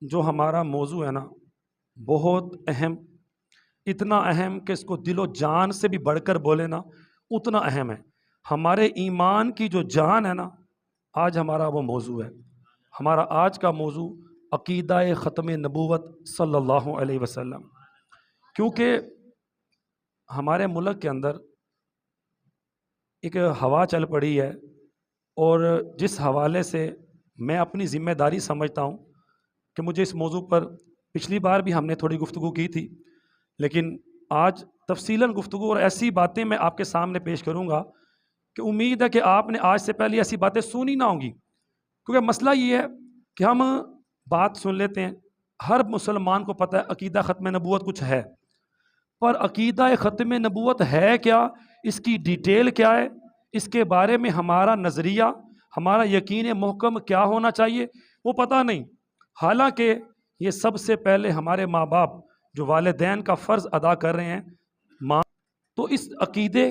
جو ہمارا موضوع ہے نا بہت اہم، اتنا اہم کہ اس کو دل و جان سے بھی بڑھ کر بولے نا اتنا اہم ہے۔ ہمارے ایمان کی جو جان ہے نا، آج ہمارا وہ موضوع ہے۔ ہمارا آج کا موضوع عقیدہ ختم نبوت صلی اللہ علیہ وسلم، کیونکہ ہمارے ملک کے اندر ایک ہوا چل پڑی ہے، اور جس حوالے سے میں اپنی ذمہ داری سمجھتا ہوں کہ مجھے اس موضوع پر پچھلی بار بھی ہم نے تھوڑی گفتگو کی تھی، لیکن آج تفصیلاً گفتگو اور ایسی باتیں میں آپ کے سامنے پیش کروں گا کہ امید ہے کہ آپ نے آج سے پہلے ایسی باتیں سنی نہ ہوں گی۔ کیونکہ مسئلہ یہ ہے کہ ہم بات سن لیتے ہیں، ہر مسلمان کو پتہ ہے عقیدہ ختم نبوت کچھ ہے، پر عقیدہ ختم نبوت ہے کیا، اس کی ڈیٹیل کیا ہے، اس کے بارے میں ہمارا نظریہ، ہمارا یقین محکم کیا ہونا چاہیے، وہ پتہ نہیں۔ حالانکہ یہ سب سے پہلے ہمارے ماں باپ جو والدین کا فرض ادا کر رہے ہیں، ماں، تو اس عقیدے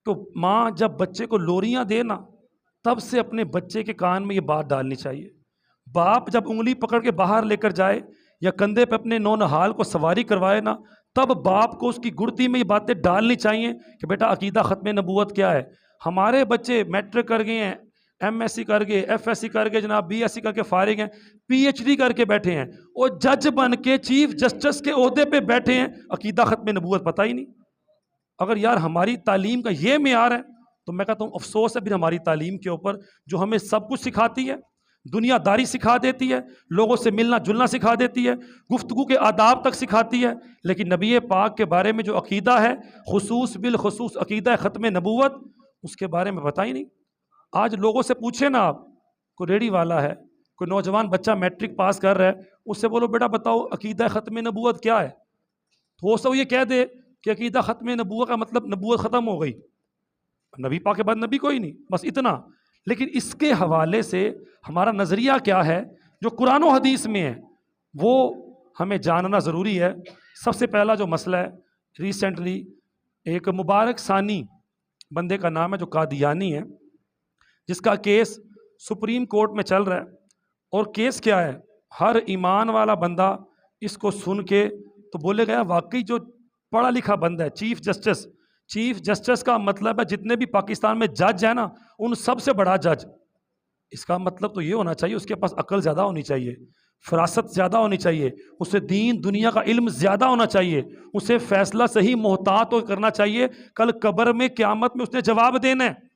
کو ماں جب بچے کو لوریاں دے نا، تب سے اپنے بچے کے کان میں یہ بات ڈالنی چاہیے۔ باپ جب انگلی پکڑ کے باہر لے کر جائے یا کندھے پہ اپنے نونہال کو سواری کروائے نا، تب باپ کو اس کی گڑتی میں یہ باتیں ڈالنی چاہیے کہ بیٹا عقیدہ ختم نبوت کیا ہے۔ ہمارے بچے میٹرک کر گئے ہیں، ایم ایس سی کر گئے، ایف ایس سی کر گئے، جناب بی ایس سی کر کے فارغ ہیں، پی ایچ ڈی کر کے بیٹھے ہیں، اور جج بن کے چیف جسٹس کے عہدے پہ بیٹھے ہیں، عقیدہ ختم نبوت پتہ ہی نہیں۔ اگر یار ہماری تعلیم کا یہ معیار ہے تو میں کہتا ہوں افسوس ہے پھر ہماری تعلیم کے اوپر، جو ہمیں سب کچھ سکھاتی ہے، دنیا داری سکھا دیتی ہے، لوگوں سے ملنا جلنا سکھا دیتی ہے، گفتگو کے آداب تک سکھاتی ہے، لیکن نبی پاک کے بارے میں جو عقیدہ ہے، خصوص بالخصوص عقیدہ ختم نبوت، اس کے بارے میں پتہ ہی نہیں۔ آج لوگوں سے پوچھیں نا، آپ کوئی ریڑھی والا ہے، کوئی نوجوان بچہ میٹرک پاس کر رہا ہے، اس سے بولو بیٹا بتاؤ عقیدہ ختم نبوت کیا ہے، تو ہو سکتا یہ کہہ دے کہ عقیدہ ختم نبوت کا مطلب نبوت ختم ہو گئی، نبی پاک کے بعد نبی کوئی نہیں، بس اتنا۔ لیکن اس کے حوالے سے ہمارا نظریہ کیا ہے جو قرآن و حدیث میں ہے، وہ ہمیں جاننا ضروری ہے۔ سب سے پہلا جو مسئلہ ہے، ریسنٹلی ایک مبارک ثانی بندے کا نام ہے جو قادیانی ہے، جس کا کیس سپریم کورٹ میں چل رہا ہے، اور کیس کیا ہے، ہر ایمان والا بندہ اس کو سن کے تو بولے گیا واقعی جو پڑھا لکھا بندہ ہے، چیف جسٹس کا مطلب ہے جتنے بھی پاکستان میں جج ہیں نا، ان سب سے بڑا جج۔ اس کا مطلب تو یہ ہونا چاہیے اس کے پاس عقل زیادہ ہونی چاہیے، فراست زیادہ ہونی چاہیے، اسے دین دنیا کا علم زیادہ ہونا چاہیے، اسے فیصلہ صحیح محتاط ہو کرنا چاہیے، کل قبر میں قیامت میں اس نے جواب دینا ہے۔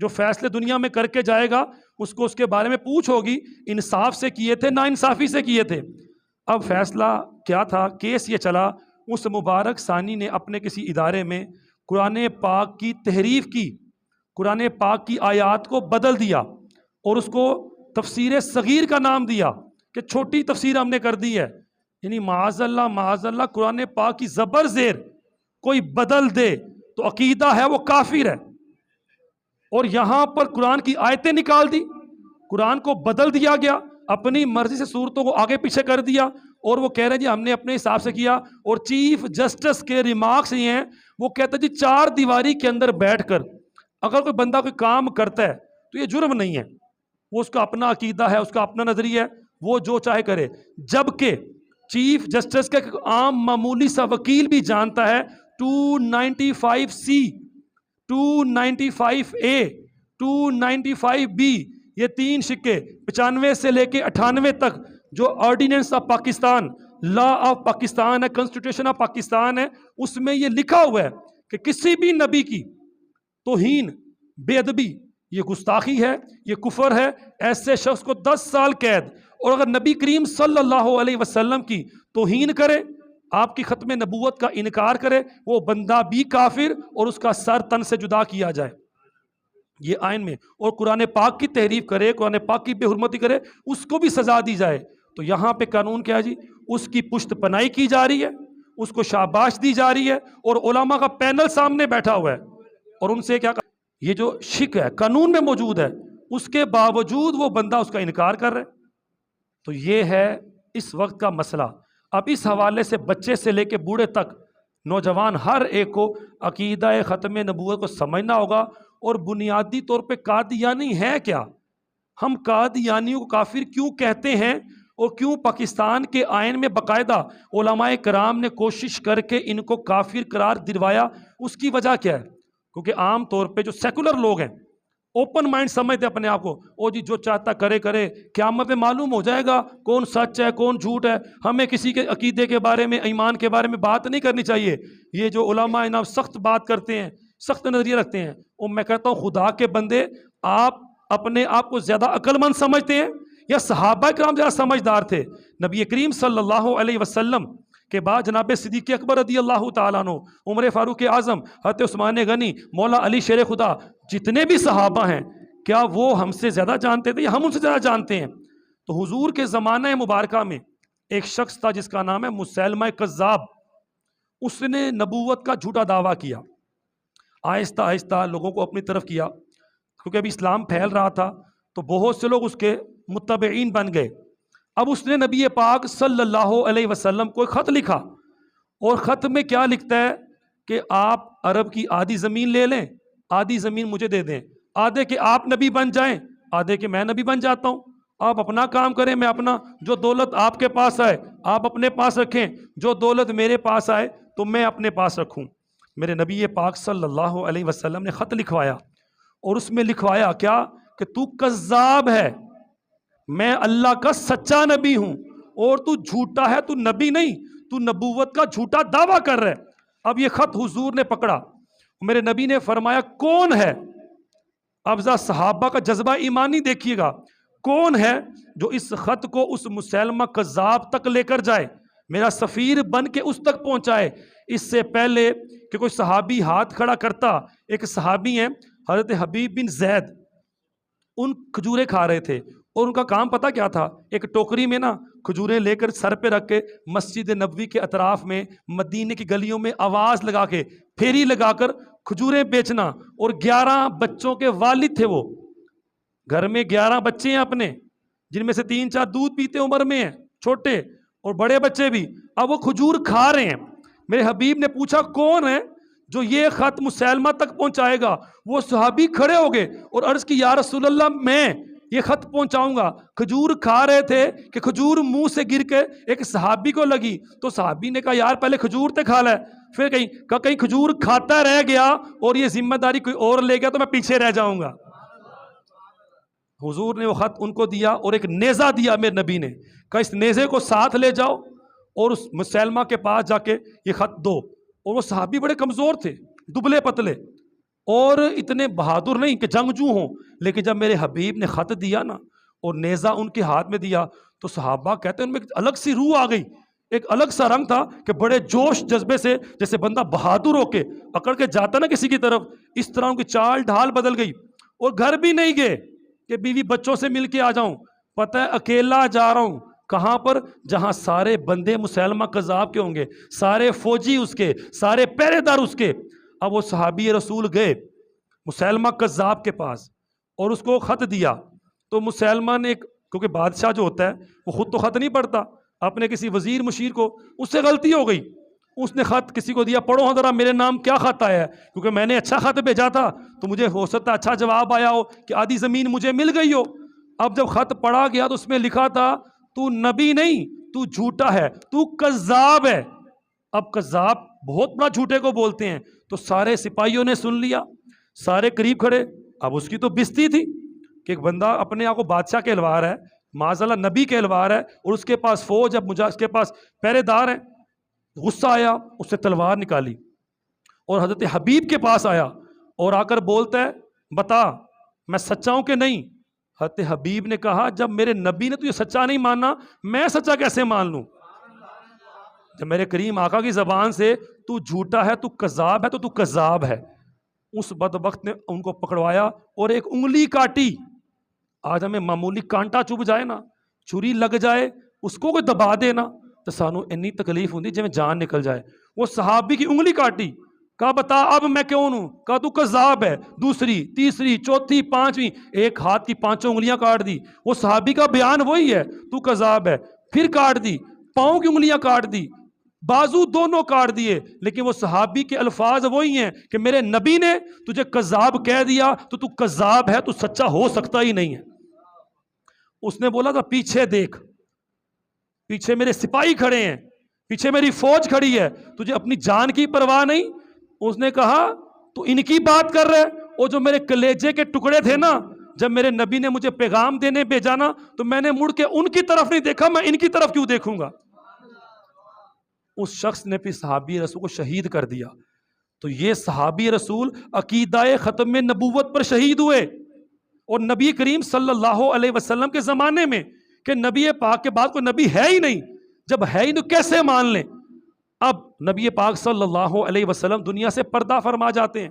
جو فیصلے دنیا میں کر کے جائے گا اس کو اس کے بارے میں پوچھ ہوگی، انصاف سے کیے تھے نا انصافی سے کیے تھے۔ اب فیصلہ کیا تھا، کیس یہ چلا، اس مبارک ثانی نے اپنے کسی ادارے میں قرآن پاک کی تحریف کی، قرآن پاک کی آیات کو بدل دیا، اور اس کو تفسیر صغیر کا نام دیا کہ چھوٹی تفسیر ہم نے کر دی ہے۔ یعنی معاذ اللہ قرآن پاک کی زبر زیر کوئی بدل دے تو عقیدہ ہے وہ کافر ہے، اور یہاں پر قرآن کی آیتیں نکال دی، قرآن کو بدل دیا گیا، اپنی مرضی سے صورتوں کو آگے پیچھے کر دیا، اور وہ کہہ رہے ہیں جی ہم نے اپنے حساب سے کیا۔ اور چیف جسٹس کے ریمارکس یہ ہیں، وہ کہتا ہے جی چار دیواری کے اندر بیٹھ کر اگر کوئی بندہ کوئی کام کرتا ہے تو یہ جرم نہیں ہے، وہ اس کا اپنا عقیدہ ہے، اس کا اپنا نظریہ ہے، وہ جو چاہے کرے۔ جبکہ چیف جسٹس کا ایک عام معمولی سا وکیل بھی جانتا ہے 295C 295A 295B، یہ تین شکے 95 سے لے کے 98 تک جو ordinance of Pakistan, law of Pakistan ہے، کنسٹیٹیوشن آف پاکستان ہے، اس میں یہ لکھا ہوا ہے کہ کسی بھی نبی کی توہین، بے ادبی، یہ گستاخی ہے، یہ کفر ہے، ایسے شخص کو 10 سال قید، اور اگر نبی کریم صلی اللہ علیہ وسلم کی توہین کرے، آپ کی ختم نبوت کا انکار کرے، وہ بندہ بھی کافر، اور اس کا سر تن سے جدا کیا جائے، یہ آئین میں۔ اور قرآن پاک کی تحریف کرے، قرآن پاک کی بے حرمتی کرے، اس کو بھی سزا دی جائے۔ تو یہاں پہ قانون کیا ہے جی، اس کی پشت پناہی کی جا رہی ہے، اس کو شاباش دی جا رہی ہے، اور علماء کا پینل سامنے بیٹھا ہوا ہے، اور ان سے کیا یہ جو شک ہے قانون میں موجود ہے، اس کے باوجود وہ بندہ اس کا انکار کر رہا ہے۔ تو یہ ہے اس وقت کا مسئلہ۔ اب اس حوالے سے بچے سے لے کے بوڑھے تک، نوجوان، ہر ایک کو عقیدہ ختم نبوت کو سمجھنا ہوگا، اور بنیادی طور پہ قادیانی ہے کیا، ہم قادیانیوں کو کافر کیوں کہتے ہیں، اور کیوں پاکستان کے آئین میں باقاعدہ علماء کرام نے کوشش کر کے ان کو کافر قرار دلوایا؟ اس کی وجہ کیا ہے؟ کیونکہ عام طور پہ جو سیکولر لوگ ہیں اوپن مائنڈ سمجھتے اپنے آپ کو، او جی جو چاہتا کرے کرے، قیامت میں معلوم ہو جائے گا کون سچ ہے کون جھوٹ ہے، ہمیں کسی کے عقیدے کے بارے میں ایمان کے بارے میں بات نہیں کرنی چاہیے۔ یہ جو علماء جناب سخت بات کرتے ہیں، سخت نظریہ رکھتے ہیں، اور میں کہتا ہوں خدا کے بندے، آپ اپنے آپ کو زیادہ عقل مند سمجھتے ہیں یا صحابہ کرام زیادہ سمجھدار تھے؟ نبی کریم صلی اللہ علیہ وسلم کے بعد جناب صدیق اکبر رضی اللہ تعالیٰ عنہ، عمر فاروق اعظم، حضرت عثمان غنی، مولا علی شیر خدا، جتنے بھی صحابہ ہیں، کیا وہ ہم سے زیادہ جانتے تھے یا ہم ان سے زیادہ جانتے ہیں؟ تو حضور کے زمانہ مبارکہ میں ایک شخص تھا جس کا نام ہے مسیلمہ کذاب۔ اس نے نبوت کا جھوٹا دعویٰ کیا، آہستہ آہستہ لوگوں کو اپنی طرف کیا، کیونکہ ابھی اسلام پھیل رہا تھا تو بہت سے لوگ اس کے متبعین بن گئے۔ اب اس نے نبی پاک صلی اللہ علیہ وسلم کو ایک خط لکھا، اور خط میں کیا لکھتا ہے کہ آپ عرب کی آدھی زمین لے لیں، آدھی زمین مجھے دے دیں، آدھے کہ آپ نبی بن جائیں، آدھے کہ میں نبی بن جاتا ہوں، آپ اپنا کام کریں، میں اپنا، جو دولت آپ کے پاس آئے آپ اپنے پاس رکھیں، جو دولت میرے پاس آئے تو میں اپنے پاس رکھوں۔ میرے نبی پاک صلی اللہ علیہ وسلم نے خط لکھوایا، اور اس میں لکھوایا کیا کہ تو کذاب ہے، میں اللہ کا سچا نبی ہوں، اور تو جھوٹا ہے، تو نبی نہیں، تو نبوت کا جھوٹا دعویٰ کر رہا ہے۔ اب یہ خط حضور نے پکڑا، میرے نبی نے فرمایا کون ہے؟ اب ذرا صحابہ کا جذبہ ایمانی دیکھیے گا، کون ہے جو اس خط کو اس مسیلمہ کذاب تک لے کر جائے، میرا سفیر بن کے اس تک پہنچائے؟ اس سے پہلے کہ کوئی صحابی ہاتھ کھڑا کرتا، ایک صحابی ہیں حضرت حبیب بن زید، ان کھجوریں کھا رہے تھے، اور ان کا کام پتہ کیا تھا؟ ایک ٹوکری میں نا کھجوریں لے کر سر پہ رکھ کے مسجد نبوی کے اطراف میں، مدینے کی گلیوں میں آواز لگا کے، پھیری لگا کر کھجوریں بیچنا۔ اور 11 بچوں کے والد تھے، وہ گھر میں 11 بچے ہیں اپنے، جن میں سے 3-4 دودھ پیتے عمر میں ہیں، چھوٹے اور بڑے بچے بھی۔ اب وہ کھجور کھا رہے ہیں۔ میرے حبیب نے پوچھا کون ہے جو یہ خط مسیلمہ تک پہنچائے گا؟ وہ صحابی کھڑے ہو گئے اور عرض کی یا رسول اللہ میں یہ خط پہنچاؤں گا۔ کھجور کھا رہے تھے کہ کھجور منہ سے گر کے ایک صحابی کو لگی، تو صحابی نے کہا یار پہلے کھجور تے کھا لے، پھر کہیں کھجور کھاتا رہ گیا اور یہ ذمہ داری کوئی اور لے گیا تو میں پیچھے رہ جاؤں گا۔ حضور نے وہ خط ان کو دیا، اور ایک نیزہ دیا میرے نبی نے، کہا اس نیزے کو ساتھ لے جاؤ اور اس مسیلمہ کے پاس جا کے یہ خط دو۔ اور وہ صحابی بڑے کمزور تھے، دبلے پتلے، اور اتنے بہادر نہیں کہ جنگجو ہوں، لیکن جب میرے حبیب نے خط دیا نا اور نیزہ ان کے ہاتھ میں دیا، تو صحابہ کہتے ہیں ان میں ایک الگ سی روح آ گئی، ایک الگ سا رنگ تھا کہ بڑے جوش جذبے سے، جیسے بندہ بہادر ہو کے اکڑ کے جاتا نا کسی کی طرف، اس طرح ان کی چال ڈھال بدل گئی۔ اور گھر بھی نہیں گئے کہ بیوی بچوں سے مل کے آ جاؤں، پتہ ہے اکیلا جا رہا ہوں، کہاں پر؟ جہاں سارے بندے مسیلمہ کذاب کے ہوں گے، سارے فوجی اس کے، سارے پہرے دار اس کے۔ اب وہ صحابی رسول گئے مسیلمہ کذاب کے پاس اور اس کو خط دیا، تو مسیلمہ نے، کیونکہ بادشاہ جو ہوتا ہے وہ خود تو خط نہیں پڑھتا، اپنے کسی وزیر مشیر کو، اس سے غلطی ہو گئی، اس نے خط کسی کو دیا، پڑھو ہاں ذرا میرے نام کیا خط آیا ہے، کیونکہ میں نے اچھا خط بھیجا تھا تو مجھے ہو سکتا اچھا جواب آیا ہو کہ آدھی زمین مجھے مل گئی ہو۔ اب جب خط پڑھا گیا تو اس میں لکھا تھا تو نبی نہیں، تو جھوٹا ہے، تو کذاب ہے۔ اب کذاب بہت بڑا جھوٹے کو بولتے ہیں، تو سارے سپاہیوں نے سن لیا، سارے قریب کھڑے۔ اب اس کی تو بستی تھی کہ ایک بندہ اپنے آپ کو بادشاہ کہلوا رہا ہے، معاذ اللہ نبی کہلوا رہا ہے، اور اس کے پاس فوج، اب اس کے پاس پہرے دار ہیں۔ غصہ آیا، اس سے تلوار نکالی اور حضرت حبیب کے پاس آیا اور آ کر بولتا ہے بتا میں سچا ہوں کہ نہیں؟ حضرت حبیب نے کہا جب میرے نبی نے تو یہ سچا نہیں ماننا، میں سچا کیسے مان لوں؟ جب میرے کریم آقا کی زبان سے تو جھوٹا ہے، تو کذاب ہے، تو کذاب ہے۔ اس بدبخت نے ان کو پکڑوایا اور ایک انگلی کاٹی۔ آج ہمیں معمولی کانٹا چبھ جائے نا، چھری لگ جائے، اس کو کوئی دبا دے نا، تو سانو اتنی تکلیف ہوتی جی میں جان نکل جائے۔ وہ صحابی کی انگلی کاٹی، کہا بتا اب میں کون ہوں؟ کہا تو کذاب ہے۔ دوسری، تیسری، چوتھی، پانچویں، ایک ہاتھ کی 5 انگلیاں کاٹ دی۔ وہ صحابی کا بیان وہی ہے، تو کذاب ہے۔ پھر کاٹ دی، پاؤں کی انگلیاں کاٹ دی، بازو دونوں کاٹ دیے، لیکن وہ صحابی کے الفاظ وہی ہیں کہ میرے نبی نے تجھے کذاب کہہ دیا تو کذاب ہے، تو سچا ہو سکتا ہی نہیں ہے۔ اس نے بولا تھا پیچھے دیکھ، پیچھے میرے سپاہی کھڑے ہیں، پیچھے میری فوج کھڑی ہے، تجھے اپنی جان کی پرواہ نہیں؟ اس نے کہا تو ان کی بات کر رہے، وہ جو میرے کلیجے کے ٹکڑے تھے نا، جب میرے نبی نے مجھے پیغام دینے بھیجا نا تو میں نے مڑ کے ان کی طرف نہیں دیکھا، میں ان کی طرف کیوں دیکھوں گا؟ اس شخص نے پھر صحابی رسول کو شہید کر دیا۔ تو یہ صحابی رسول عقیدہ ختم نبوت پر شہید ہوئے، اور نبی کریم صلی اللہ علیہ وسلم کے زمانے میں کہ نبی پاک کے بعد کوئی نبی ہے ہی نہیں، جب ہے ہی تو کیسے مان لیں؟ اب نبی پاک صلی اللہ علیہ وسلم دنیا سے پردہ فرما جاتے ہیں،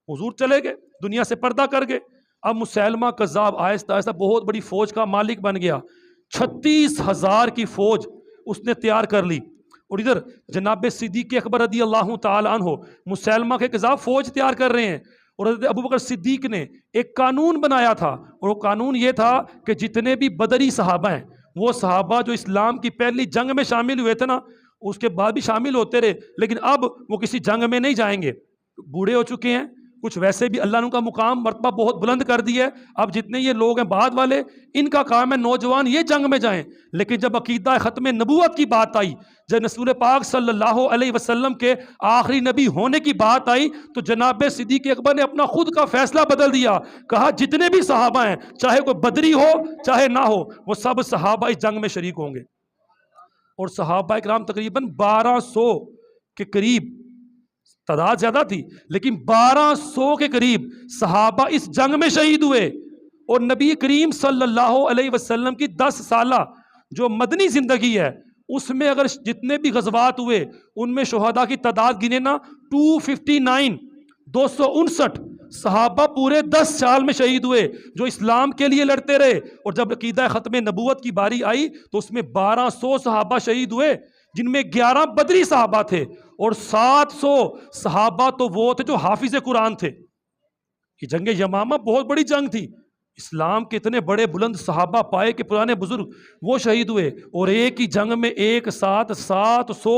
حضور چلے گئے، دنیا سے پردہ کر گئے۔ اب مسیلمہ کذاب آہستہ آہستہ بہت بڑی فوج کا مالک بن گیا، 36,000 کی فوج اس نے تیار کر لی، اور ادھر جناب صدیق اکبر رضی اللہ تعالی عنہ مسیلمہ کے خلاف فوج تیار کر رہے ہیں، اور حضرت ابوبکر صدیق نے ایک قانون بنایا تھا، اور وہ قانون یہ تھا کہ جتنے بھی بدری صحابہ ہیں، وہ صحابہ جو اسلام کی پہلی جنگ میں شامل ہوئے تھے نا، اس کے بعد بھی شامل ہوتے رہے، لیکن اب وہ کسی جنگ میں نہیں جائیں گے، بوڑھے ہو چکے ہیں، کچھ ویسے بھی اللہ نے ان کا مقام مرتبہ بہت بلند کر دیا ہے، اب جتنے یہ لوگ ہیں بعد والے، ان کا کام ہے نوجوان یہ جنگ میں جائیں۔ لیکن جب عقیدہ ختم نبوت کی بات آئی، جب رسول پاک صلی اللہ علیہ وسلم کے آخری نبی ہونے کی بات آئی، تو جناب صدیق اکبر نے اپنا خود کا فیصلہ بدل دیا، کہا جتنے بھی صحابہ ہیں، چاہے کوئی بدری ہو چاہے نہ ہو، وہ سب صحابہ اس جنگ میں شریک ہوں گے۔ اور صحابہ کرام تقریباً 1200 کے قریب، تعداد زیادہ تھی لیکن 1200 کے قریب صحابہ اس جنگ میں شہید ہوئے، اور نبی کریم صلی اللہ علیہ وسلم کی 10 سالہ جو مدنی زندگی ہے، اس میں اگر جتنے بھی غزوات ہوئے ان میں شہداء کی تعداد گنے نا 259 259 صحابہ پورے 10 سال میں شہید ہوئے جو اسلام کے لیے لڑتے رہے، اور جب عقیدہ ختم نبوت کی باری آئی تو اس میں 1200 صحابہ شہید ہوئے، جن میں 11 بدری صحابہ تھے، اور 700 صحابہ تو وہ تھے جو حافظ قرآن تھے۔ یہ جنگ یمامہ بہت بڑی جنگ تھی، اسلام کے اتنے بڑے بلند صحابہ پائے کہ پرانے بزرگ وہ شہید ہوئے، اور ایک ہی جنگ میں ایک ساتھ 700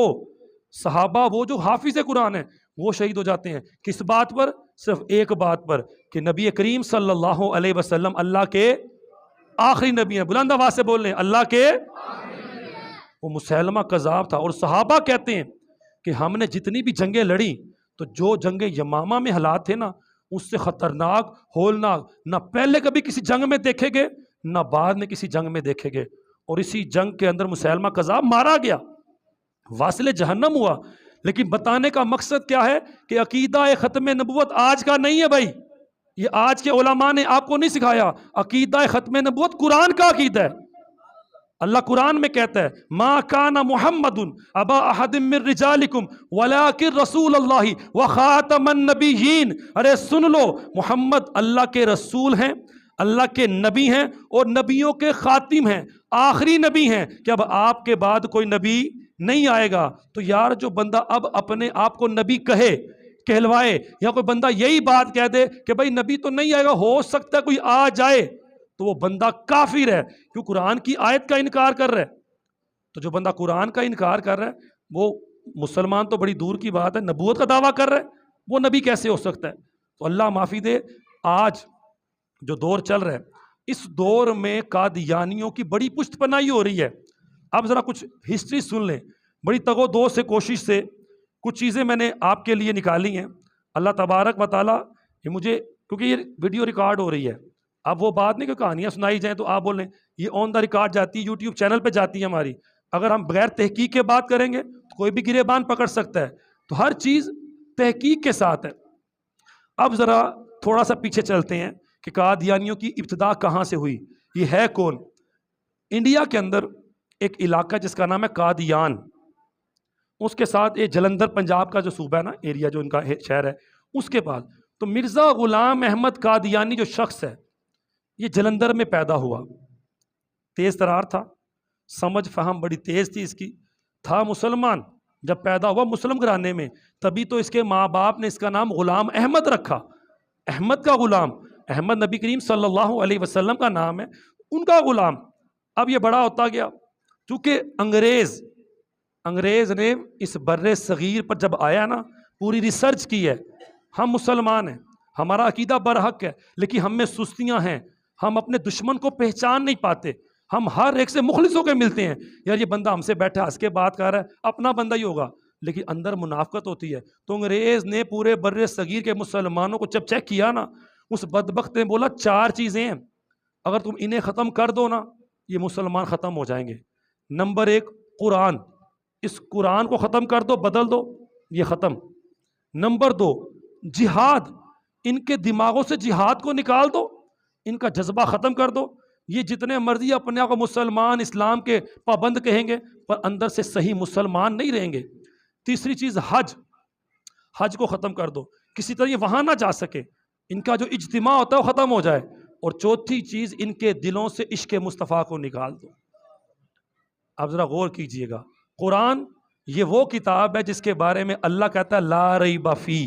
صحابہ وہ جو حافظ قرآن ہیں وہ شہید ہو جاتے ہیں۔ کس بات پر؟ صرف ایک بات پر کہ نبی کریم صلی اللہ علیہ وسلم اللہ کے آخری نبی ہیں۔ بلند آواز سے بول رہے ہیں اللہ کے، وہ مسیلمہ کذاب تھا، اور صحابہ کہتے ہیں کہ ہم نے جتنی بھی جنگیں لڑی تو جو جنگ یمامہ میں حالات تھے نا، اس سے خطرناک، ہولناک نہ پہلے کبھی کسی جنگ میں دیکھے گئے نہ بعد میں کسی جنگ میں دیکھے گئے، اور اسی جنگ کے اندر مسیلمہ کذاب مارا گیا، واصل جہنم ہوا۔ لیکن بتانے کا مقصد کیا ہے کہ عقیدہ ختم نبوت آج کا نہیں ہے بھائی، یہ آج کے علماء نے آپ کو نہیں سکھایا، عقیدہ ختم نبوت قرآن کا عقیدہ ہے۔ اللہ قرآن میں کہتا ہے ما کان محمد ابا احد من رجالکم ولکن رسول اللہ وخاتم النبیین۔ ارے سن لو، محمد اللہ کے رسول ہیں، اللہ کے نبی ہیں، اور نبیوں کے خاتم ہیں، آخری نبی ہیں، کہ اب آپ کے بعد کوئی نبی نہیں آئے گا۔ تو یار جو بندہ اب اپنے آپ کو نبی کہلوائے، یا کوئی بندہ یہی بات کہہ دے کہ بھائی نبی تو نہیں آئے گا، ہو سکتا ہے کوئی آ جائے، تو وہ بندہ کافر ہے، کیوں قرآن کی آیت کا انکار کر رہا ہے۔ تو جو بندہ قرآن کا انکار کر رہا ہے وہ مسلمان تو بڑی دور کی بات ہے، نبوت کا دعویٰ کر رہا ہے، وہ نبی کیسے ہو سکتا ہے؟ تو اللہ معافی دے، آج جو دور چل رہا ہے اس دور میں قادیانیوں کی بڑی پشت پناہی ہو رہی ہے۔ اب ذرا کچھ ہسٹری سن لیں، بڑی تگ و دو سے کوشش سے کچھ چیزیں میں نے آپ کے لیے نکالی ہیں۔ اللہ تبارک و تعالیٰ یہ مجھے، کیونکہ یہ ویڈیو ریکارڈ ہو رہی ہے، اب وہ بات نہیں کہ کہانیاں سنائی جائیں تو آپ بولیں، یہ آن دا ریکارڈ جاتی ہے، یوٹیوب چینل پہ جاتی ہے ہماری، اگر ہم بغیر تحقیق کے بات کریں گے تو کوئی بھی گریبان پکڑ سکتا ہے، تو ہر چیز تحقیق کے ساتھ ہے۔ اب ذرا تھوڑا سا پیچھے چلتے ہیں کہ قادیانیوں کی ابتدا کہاں سے ہوئی، یہ ہے کون؟ انڈیا کے اندر ایک علاقہ جس کا نام ہے قادیان، اس کے ساتھ یہ جلندھر پنجاب کا جو صوبہ ہے نا، ایریا جو ان کا شہر ہے، اس کے بعد تو مرزا غلام احمد قادیانی جو شخص ہے یہ جلندھر میں پیدا ہوا، تیز ترار تھا، سمجھ فہم بڑی تیز تھی اس کی، تھا مسلمان، جب پیدا ہوا مسلم گھرانے میں، تبھی تو اس کے ماں باپ نے اس کا نام غلام احمد رکھا، احمد کا غلام، احمد نبی کریم صلی اللہ علیہ وسلم کا نام ہے، ان کا غلام۔ اب یہ بڑا ہوتا گیا، چونکہ انگریز نے اس بر صغیر پر جب آیا نا، پوری ریسرچ کی ہے، ہم مسلمان ہیں، ہمارا عقیدہ برحق ہے، لیکن ہم میں سستیاں ہیں، ہم اپنے دشمن کو پہچان نہیں پاتے، ہم ہر ایک سے مخلص ہو کے ملتے ہیں، یار یہ بندہ ہم سے بیٹھا ہنس کے بات کر رہا ہے، اپنا بندہ ہی ہوگا، لیکن اندر منافقت ہوتی ہے۔ تو انگریز نے پورے بر صغیر کے مسلمانوں کو جب چیک کیا نا، اس بدبخت نے بولا 4 چیزیں ہیں، اگر تم انہیں ختم کر دو نا یہ مسلمان ختم ہو جائیں گے۔ نمبر 1 قرآن، اس قرآن کو ختم کر دو، بدل دو، یہ ختم۔ نمبر 2 جہاد، ان کے دماغوں سے جہاد کو نکال دو، ان کا جذبہ ختم کر دو، یہ جتنے مرضی اپنے آپ کو مسلمان اسلام کے پابند کہیں گے پر اندر سے صحیح مسلمان نہیں رہیں گے۔ تیسری چیز حج کو ختم کر دو، کسی طرح یہ وہاں نہ جا سکے، ان کا جو اجتماع ہوتا ہے وہ ختم ہو جائے۔ اور چوتھی چیز ان کے دلوں سے عشق مصطفیٰ کو نکال دو۔ آپ ذرا غور کیجئے گا، قرآن یہ وہ کتاب ہے جس کے بارے میں اللہ کہتا ہے لا ریب فی،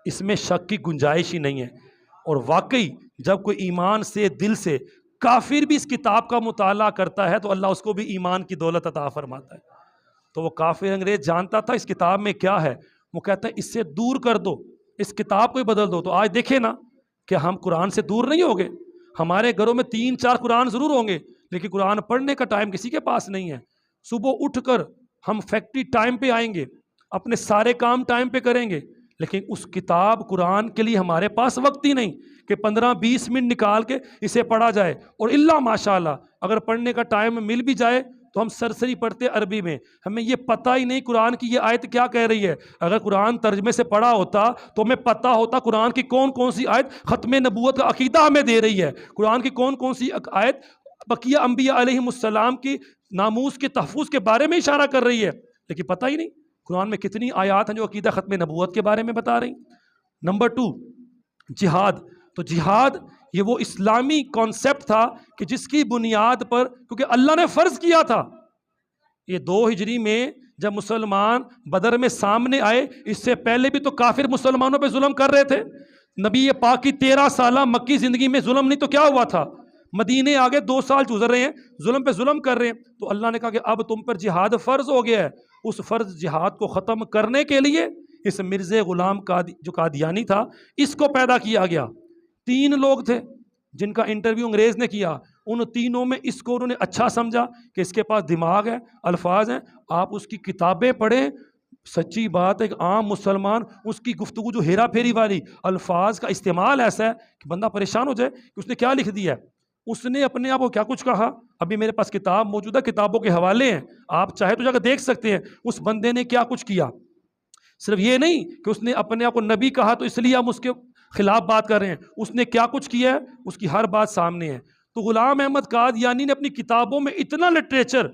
اس میں شک کی گنجائش ہی نہیں ہے۔ اور واقعی جب کوئی ایمان سے دل سے کافر بھی اس کتاب کا مطالعہ کرتا ہے تو اللہ اس کو بھی ایمان کی دولت عطا فرماتا ہے۔ تو وہ کافر انگریز جانتا تھا اس کتاب میں کیا ہے، وہ کہتا ہے اس سے دور کر دو، اس کتاب کو ہی بدل دو۔ تو آج دیکھیں نا کہ ہم قرآن سے دور نہیں ہو گئے، ہمارے گھروں میں 3-4 قرآن ضرور ہوں گے، لیکن قرآن پڑھنے کا ٹائم کسی کے پاس نہیں ہے۔ صبح اٹھ کر ہم فیکٹری ٹائم پہ آئیں گے، اپنے سارے کام ٹائم پہ کریں گے، لیکن اس کتاب قرآن کے لیے ہمارے پاس وقت ہی نہیں کہ 15-20 منٹ نکال کے اسے پڑھا جائے۔ اور اللہ ماشاءاللہ اگر پڑھنے کا ٹائم مل بھی جائے تو ہم سرسری پڑھتے عربی میں، ہمیں یہ پتہ ہی نہیں قرآن کی یہ آیت کیا کہہ رہی ہے۔ اگر قرآن ترجمے سے پڑھا ہوتا تو ہمیں پتہ ہوتا قرآن کی کون کون سی آیت ختم نبوت کا عقیدہ ہمیں دے رہی ہے، قرآن کی کون کون سی آیت بقیہ انبیاء علیہم السلام کی ناموس کے تحفظ کے بارے میں اشارہ کر رہی ہے، لیکن پتہ ہی نہیں قرآن میں کتنی آیات ہیں جو عقیدہ ختم نبوت کے بارے میں بتا رہی۔ نمبر 2 جہاد، تو جہاد یہ وہ اسلامی کانسیپٹ تھا کہ جس کی بنیاد پر، کیونکہ اللہ نے فرض کیا تھا، یہ 2 ہجری میں جب مسلمان بدر میں سامنے آئے، اس سے پہلے بھی تو کافر مسلمانوں پہ ظلم کر رہے تھے۔ نبی پاک کی 13 سالہ مکی زندگی میں ظلم نہیں تو کیا ہوا تھا، مدینے آگے 2 سال گزر رہے ہیں، ظلم پہ ظلم کر رہے ہیں، تو اللہ نے کہا کہ اب تم پر جہاد فرض ہو گیا ہے۔ اس فرض جہاد کو ختم کرنے کے لیے اس مرزا غلام جو قادیانی تھا اس کو پیدا کیا گیا۔ 3 لوگ تھے جن کا انٹرویو انگریز نے کیا، ان تینوں میں اس کو انہوں نے اچھا سمجھا کہ اس کے پاس دماغ ہے، الفاظ ہیں، آپ اس کی کتابیں پڑھیں۔ سچی بات ہے کہ عام مسلمان اس کی گفتگو جو ہیرا پھیری والی الفاظ کا استعمال ایسا ہے کہ بندہ پریشان ہو جائے کہ اس نے کیا لکھ دیا ہے۔ اس نے اپنے آپ کو کیا کچھ کہا، ابھی میرے پاس کتاب موجود ہے، کتابوں کے حوالے ہیں، آپ چاہے تو جا کے دیکھ سکتے ہیں اس بندے نے کیا کچھ کیا۔ صرف یہ نہیں کہ اس نے اپنے آپ کو نبی کہا تو اس لیے ہم اس کے خلاف بات کر رہے ہیں، اس نے کیا کچھ کیا ہے اس کی ہر بات سامنے ہے۔ تو غلام احمد قادیانی نے اپنی کتابوں میں اتنا لٹریچر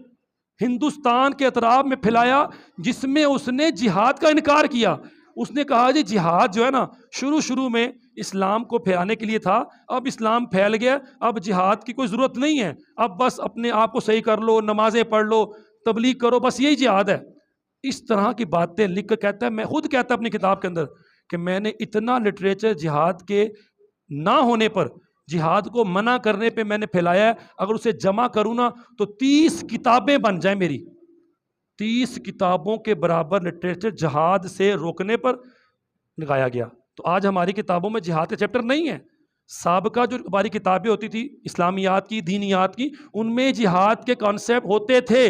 ہندوستان کے اطراف میں پھیلایا جس میں اس نے جہاد کا انکار کیا۔ اس نے کہا جی جہاد جو ہے نا شروع میں اسلام کو پھیلانے کے لیے تھا، اب اسلام پھیل گیا، اب جہاد کی کوئی ضرورت نہیں ہے، اب بس اپنے آپ کو صحیح کر لو، نمازیں پڑھ لو، تبلیغ کرو، بس یہی جہاد ہے۔ اس طرح کی باتیں لکھ کر کہتا ہے، میں خود کہتا اپنی کتاب کے اندر کہ میں نے اتنا لٹریچر جہاد کے نہ ہونے پر، جہاد کو منع کرنے پہ میں نے پھیلایا ہے، اگر اسے جمع کروں نا تو 30 کتابیں بن جائیں میری، 30 کتابوں کے برابر لٹریچر جہاد سے روکنے پر لگایا گیا۔ تو آج ہماری کتابوں میں جہاد کے چیپٹر نہیں ہیں۔ سابقہ جو ہماری کتابیں ہوتی تھی اسلامیات کی، دینیات کی، ان میں جہاد کے کانسیپٹ ہوتے تھے۔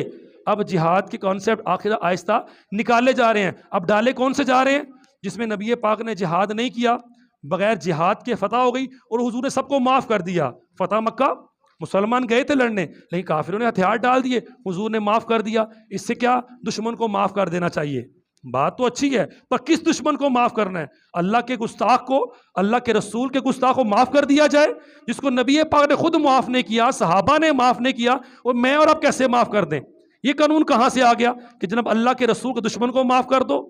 اب جہاد کے کانسیپٹ آخر آہستہ نکالے جا رہے ہیں۔ اب ڈالے کون سے جا رہے ہیں؟ جس میں نبی پاک نے جہاد نہیں کیا، بغیر جہاد کے فتح ہو گئی اور حضور نے سب کو معاف کر دیا۔ فتح مکہ مسلمان گئے تھے لڑنے لیکن کافروں نے ہتھیار ڈال دیے، حضور نے معاف کر دیا۔ اس سے کیا دشمن کو معاف کر دینا چاہیے، بات تو اچھی ہے، پر کس دشمن کو معاف کرنا ہے؟ اللہ کے گستاخ کو، اللہ کے رسول کے گستاخ کو معاف کر دیا جائے جس کو نبی پاک نے خود معاف نہیں کیا، صحابہ نے معاف نہیں کیا، اور میں اور آپ کیسے معاف کر دیں؟ یہ قانون کہاں سے آ گیا کہ جناب اللہ کے رسول کے دشمن کو معاف کر دو؟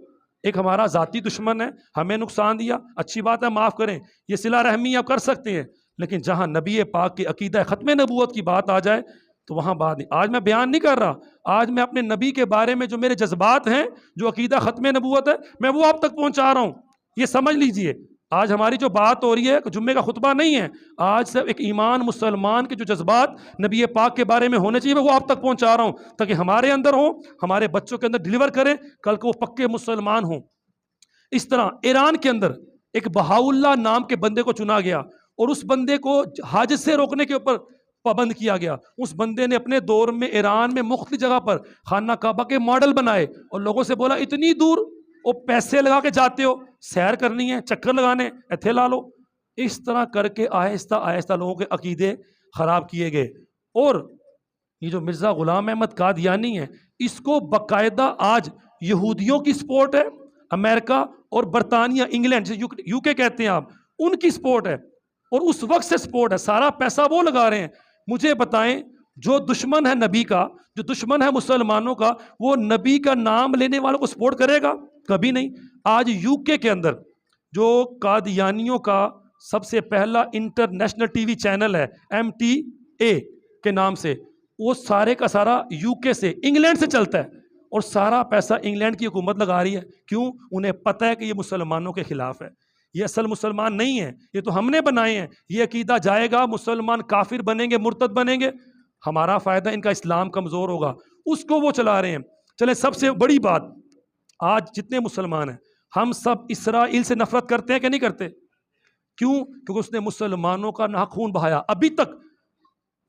ایک ہمارا ذاتی دشمن ہے، ہمیں نقصان دیا، اچھی بات ہے معاف کریں، یہ صلہ رحمی آپ کر سکتے ہیں، لیکن جہاں نبی پاک کی عقیدہ ختم نبوت کی بات آ جائے تو وہاں بات نہیں۔ آج میں بیان نہیں کر رہا، آج میں اپنے نبی کے بارے میں جو میرے جذبات ہیں، جو عقیدہ ختم نبوت ہے، میں وہ آپ تک پہنچا رہا ہوں۔ یہ سمجھ لیجئے آج ہماری جو بات ہو رہی ہے جمعے کا خطبہ نہیں ہے، آج صرف ایک ایمان مسلمان کے جو جذبات نبی پاک کے بارے میں ہونے چاہیے میں وہ آپ تک پہنچا رہا ہوں تاکہ ہمارے اندر ہوں، ہمارے بچوں کے اندر ڈیلیور کریں، کل کو وہ پکے مسلمان ہوں۔ اس طرح ایران کے اندر ایک بہاؤ اللہ نام کے بندے کو چنا گیا اور اس بندے کو حج سے روکنے کے اوپر پابند کیا گیا. اس بندے نے اپنے دور میں ایران میں مختلف جگہ پر خانہ کعبہ کے ماڈل بنائے اور لوگوں سے بولا اتنی دور وہ پیسے لگا کے جاتے ہو, سیر کرنی ہے, چکر لگانے, ایتھے لا لو. اس طرح کر کے آہستہ آہستہ لوگوں کے عقیدے خراب کیے گئے. اور یہ جو مرزا غلام احمد قادیانی ہے, اس کو باقاعدہ آج یہودیوں کی سپورٹ ہے, امریکہ اور برطانیہ, انگلینڈ یو کے کہتے ہیں آپ, ان کی سپورٹ ہے اور اس وقت سے سپورٹ ہے. سارا پیسہ وہ لگا رہے ہیں. مجھے بتائیں, جو دشمن ہے نبی کا, جو دشمن ہے مسلمانوں کا, وہ نبی کا نام لینے والوں کو سپورٹ کرے گا؟ کبھی نہیں. آج یو کے اندر جو قادیانیوں کا سب سے پہلا انٹرنیشنل ٹی وی چینل ہے MTA کے نام سے, وہ سارے کا سارا یو کے سے, انگلینڈ سے چلتا ہے اور سارا پیسہ انگلینڈ کی حکومت لگا رہی ہے. کیوں؟ انہیں پتہ ہے کہ یہ مسلمانوں کے خلاف ہے, یہ اصل مسلمان نہیں ہیں, یہ تو ہم نے بنائے ہیں. یہ عقیدہ جائے گا, مسلمان کافر بنیں گے, مرتد بنیں گے, ہمارا فائدہ, ان کا اسلام کمزور ہوگا, اس کو وہ چلا رہے ہیں. چلیں, سب سے بڑی بات, آج جتنے مسلمان ہیں ہم سب اسرائیل سے نفرت کرتے ہیں کہ نہیں کرتے؟ کیوں؟ کیونکہ اس نے مسلمانوں کا ناحق خون بہایا. ابھی تک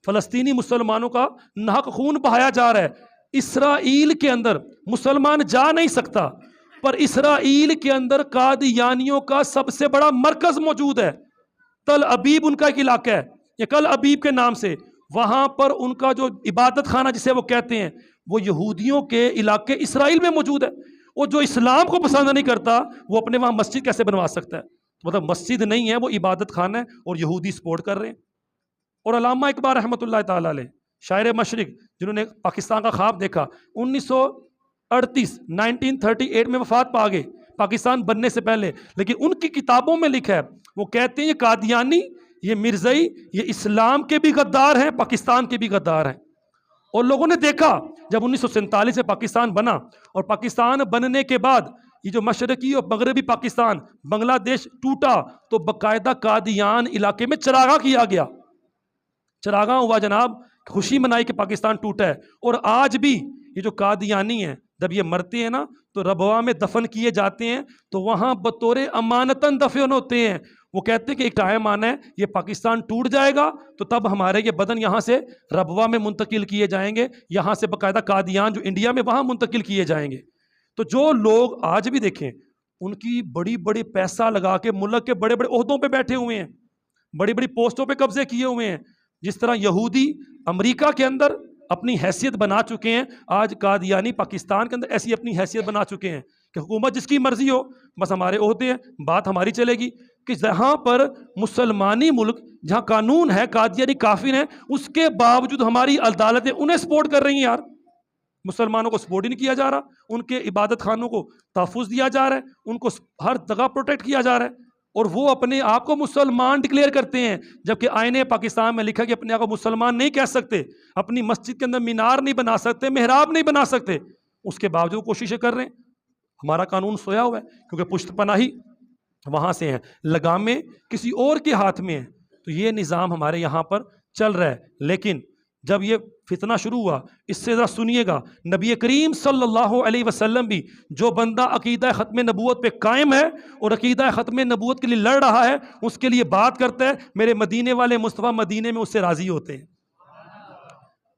فلسطینی مسلمانوں کا ناحق خون بہایا جا رہا ہے. اسرائیل کے اندر مسلمان جا نہیں سکتا, پر اسرائیل کے اندر قادیانیوں کا سب سے بڑا مرکز موجود ہے. تل ابیب ان کا ایک علاقہ ہے, یہ کل ابیب کے نام سے, وہاں پر ان کا جو عبادت خانہ جسے وہ کہتے ہیں, وہ یہودیوں کے علاقے اسرائیل میں موجود ہے. اور جو اسلام کو پسند نہیں کرتا, وہ اپنے وہاں مسجد کیسے بنوا سکتا ہے؟ مطلب مسجد نہیں ہے, وہ عبادت خانہ ہے, اور یہودی سپورٹ کر رہے ہیں. اور علامہ اقبال رحمۃ اللہ تعالیٰ علیہ, شاعر مشرق, جنہوں نے پاکستان کا خواب دیکھا, 1938 میں وفات پا گئے پاکستان بننے سے پہلے, لیکن ان کی کتابوں میں لکھا ہے, وہ کہتے ہیں یہ قادیانی, یہ مرزائی, یہ اسلام کے بھی غدار ہیں, پاکستان کے بھی غدار ہیں. اور لوگوں نے دیکھا جب 1947 میں پاکستان بنا, اور پاکستان بننے کے بعد یہ جو مشرقی اور مغربی پاکستان, بنگلہ دیش ٹوٹا, تو باقاعدہ قادیان علاقے میں چراغاں کیا گیا, چراغاں ہوا جناب, خوشی منائی کہ پاکستان ٹوٹا ہے. اور آج بھی یہ جو قادیانی ہیں, جب یہ مرتے ہیں نا تو ربوہ میں دفن کیے جاتے ہیں, تو وہاں بطور امانتاً دفن ہوتے ہیں. وہ کہتے ہیں کہ ایک ٹائم آنا ہے, یہ پاکستان ٹوٹ جائے گا, تو تب ہمارے یہ بدن یہاں سے ربوہ میں منتقل کیے جائیں گے, یہاں سے باقاعدہ قادیان جو انڈیا میں وہاں منتقل کیے جائیں گے. تو جو لوگ آج بھی دیکھیں, ان کی بڑی بڑی پیسہ لگا کے ملک کے بڑے بڑے عہدوں پہ بیٹھے ہوئے ہیں, بڑی بڑی پوسٹوں پہ قبضے کیے ہوئے ہیں. جس طرح یہودی امریکہ کے اندر اپنی حیثیت بنا چکے ہیں, آج قادیانی پاکستان کے اندر ایسی اپنی حیثیت بنا چکے ہیں کہ حکومت جس کی مرضی ہو, بس ہمارے عہدے ہیں, بات ہماری چلے گی. کہ جہاں پر مسلمانی ملک, جہاں قانون ہے, قادیانی کافر ہیں, اس کے باوجود ہماری عدالتیں انہیں سپورٹ کر رہی ہیں. یار, مسلمانوں کو سپورٹ ہی نہیں کیا جا رہا, ان کے عبادت خانوں کو تحفظ دیا جا رہا ہے, ان کو ہر جگہ پروٹیکٹ کیا جا رہا ہے, اور وہ اپنے آپ کو مسلمان ڈکلیئر کرتے ہیں, جبکہ آئین پاکستان میں لکھا کہ اپنے آپ کو مسلمان نہیں کہہ سکتے, اپنی مسجد کے اندر مینار نہیں بنا سکتے, محراب نہیں بنا سکتے, اس کے باوجود کوششیں کر رہے ہیں. ہمارا قانون سویا ہوا ہے, کیونکہ پشت پناہی وہاں سے ہیں, لگامیں کسی اور کے ہاتھ میں ہیں. تو یہ نظام ہمارے یہاں پر چل رہا ہے. لیکن جب یہ فتنہ شروع ہوا, اس سے ذرا سنیے گا, نبی کریم صلی اللہ علیہ وسلم بھی, جو بندہ عقیدہ ختم نبوت پہ قائم ہے اور عقیدہ ختم نبوت کے لیے لڑ رہا ہے, اس کے لیے بات کرتا ہے, میرے مدینے والے مصطفیٰ مدینے میں اس سے راضی ہوتے ہیں.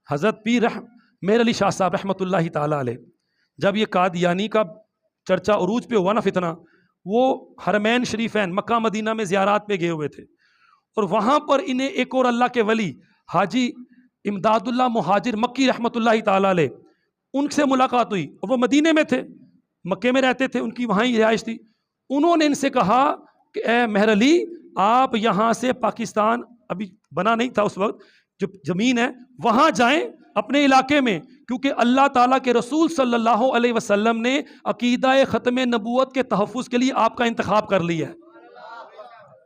حضرت پیر میر علی شاہ صاحب رحمۃ اللہ تعالیٰ علیہ, جب یہ قادیانی کا چرچا عروج پہ ہوا نا فتنہ, وہ حرمین شریفین مکہ مدینہ میں زیارات پہ گئے ہوئے تھے, اور وہاں پر انہیں ایک اور اللہ کے ولی حاجی امداد اللہ مہاجر مکی رحمۃ اللہ تعالیٰ علیہ, ان سے ملاقات ہوئی, اور وہ مدینے میں تھے, مکے میں رہتے تھے, ان کی وہاں ہی رہائش تھی. انہوں نے ان سے کہا کہ اے مہر علی, آپ یہاں سے پاکستان ابھی بنا نہیں تھا اس وقت, جو زمین ہے وہاں جائیں اپنے علاقے میں, کیونکہ اللہ تعالیٰ کے رسول صلی اللہ علیہ وسلم نے عقیدہ ختم نبوت کے تحفظ کے لیے آپ کا انتخاب کر لیا ہے,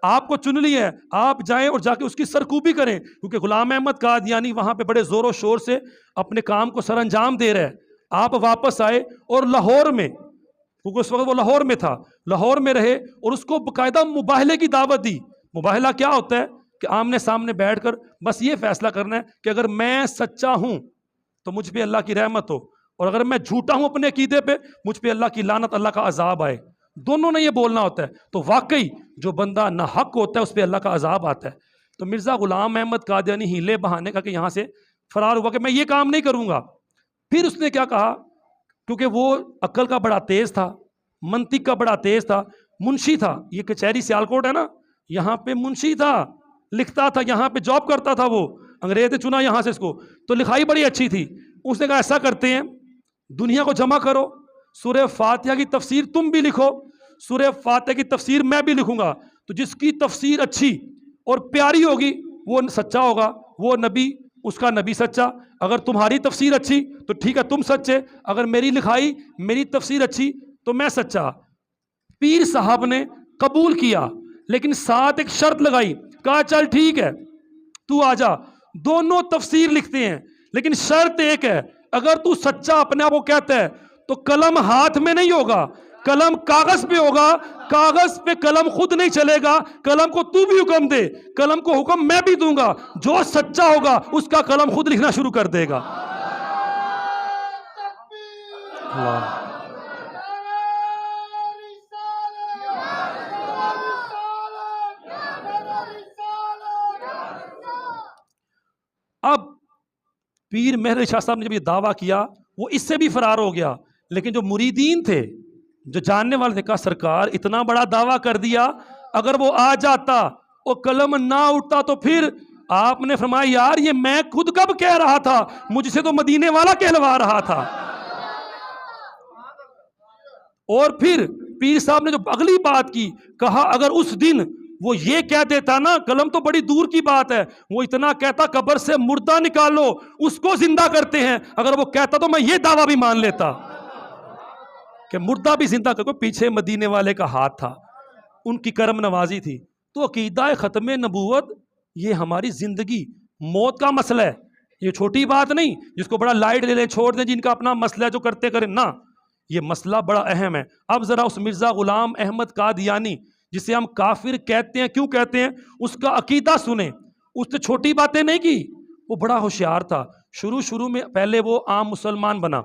آپ کو چن لیا ہے. آپ جائیں اور جا کے اس کی سرکوبی کریں, کیونکہ غلام احمد قادیانی وہاں پہ بڑے زور و شور سے اپنے کام کو سر انجام دے رہے ہیں. آپ واپس آئے اور لاہور میں, کیونکہ اس وقت وہ لاہور میں تھا, لاہور میں رہے اور اس کو باقاعدہ مباہلے کی دعوت دی. مباہلہ کیا ہوتا ہے کہ آمنے سامنے بیٹھ کر بس یہ فیصلہ کرنا ہے کہ اگر میں سچا ہوں تو مجھ پہ اللہ کی رحمت ہو, اور اگر میں جھوٹا ہوں اپنے عقیدے پہ, مجھ پہ اللہ کی لعنت, اللہ کا عذاب آئے. دونوں نے یہ بولنا ہوتا ہے. تو واقعی جو بندہ ناحق ہوتا ہے اس پہ اللہ کا عذاب آتا ہے. تو مرزا غلام احمد قادیانی ہیلے بہانے کا کہ یہاں سے فرار ہوا کہ میں یہ کام نہیں کروں گا. پھر اس نے کیا کہا, کیونکہ وہ عقل کا بڑا تیز تھا, منطق کا بڑا تیز تھا, منشی تھا, یہ کچہری سیالکوٹ ہے نا, یہاں پہ منشی تھا, لکھتا تھا, یہاں پہ جاب کرتا تھا, وہ انگریز نے چنا یہاں سے اس کو, تو لکھائی بڑی اچھی تھی. اس نے کہا ایسا کرتے ہیں, دنیا کو جمع کرو, سورہ فاتحہ کی تفسیر تم بھی لکھو, سورہ فاتحہ کی تفسیر میں بھی لکھوں گا, تو جس کی تفسیر اچھی اور پیاری ہوگی وہ سچا ہوگا, وہ نبی, اس کا نبی سچا. اگر تمہاری تفسیر اچھی تو ٹھیک ہے تم سچے, اگر میری لکھائی میری تفسیر اچھی تو میں سچا. پیر صاحب نے قبول کیا, لیکن ساتھ ایک شرط لگائی, کہا چل ٹھیک ہے تو آ جا, دونوں تفسیر لکھتے ہیں, لیکن شرط ایک ہے, اگر تو سچا اپنے آپ کو کہتا ہے تو قلم ہاتھ میں نہیں ہوگا, قلم کاغذ پہ ہوگا, کاغذ پہ قلم خود نہیں چلے گا, قلم کو تو بھی حکم دے, قلم کو حکم میں بھی دوں گا, جو سچا ہوگا اس کا قلم خود لکھنا شروع کر دے گا. اب پیر مہر شاہ صاحب نے جب یہ دعویٰ کیا, وہ اس سے بھی فرار ہو گیا, لیکن جو مریدین تھے, جو جاننے والے تھے, کہا سرکار اتنا بڑا دعویٰ کر دیا, اگر وہ آ جاتا اور قلم نہ اٹھتا تو پھر. آپ نے فرمایا یار یہ میں خود کب کہہ رہا تھا, مجھ سے تو مدینے والا کہلوا رہا تھا. اور پھر پیر صاحب نے جو اگلی بات کی, کہا اگر اس دن وہ یہ کہہ دیتا نا, قلم تو بڑی دور کی بات ہے, وہ اتنا کہتا قبر سے مردہ نکالو اس کو زندہ کرتے ہیں, اگر وہ کہتا تو میں یہ دعویٰ بھی مان لیتا کہ مردہ بھی زندہ کرو. پیچھے مدینے والے کا ہاتھ تھا, ان کی کرم نوازی تھی. تو عقیدہ ختم نبوت یہ ہماری زندگی موت کا مسئلہ ہے, یہ چھوٹی بات نہیں جس کو بڑا لائٹ لے لیں چھوڑ دیں جن کا اپنا مسئلہ ہے جو کرتے کریں, نہ, یہ مسئلہ بڑا اہم ہے. اب ذرا اس مرزا غلام احمد قادیانی جسے ہم کافر کہتے ہیں, کیوں کہتے ہیں, اس کا عقیدہ سنیں. اس نے چھوٹی باتیں نہیں کی, وہ بڑا ہوشیار تھا. شروع میں پہلے وہ عام مسلمان بنا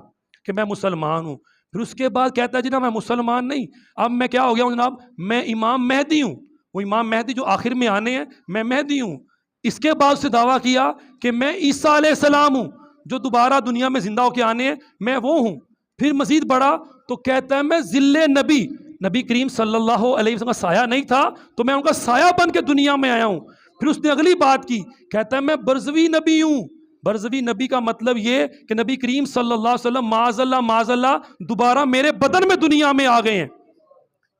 کہ میں مسلمان ہوں, پھر اس کے بعد کہتا ہے جناب میں مسلمان نہیں, اب میں کیا ہو گیا ہوں جناب, میں امام مہدی ہوں. وہ امام مہدی جو آخر میں آنے ہیں, میں مہدی ہوں. اس کے بعد سے دعویٰ کیا کہ میں عیسیٰ علیہ السلام ہوں جو دوبارہ دنیا میں زندہ ہو کے آنے ہیں, میں وہ ہوں. پھر مزید بڑا تو کہتا ہے میں ذل نبی, نبی کریم صلی اللہ علیہ وسلم کا سایہ نہیں تھا تو میں ان کا سایہ بن کے دنیا میں آیا ہوں. پھر اس نے اگلی بات کی, کہتا ہے میں برزوی نبی ہوں. برزوی نبی کا مطلب یہ کہ نبی کریم صلی اللہ علیہ وسلم معاذ اللہ دوبارہ میرے بدن میں دنیا میں آ گئے ہیں.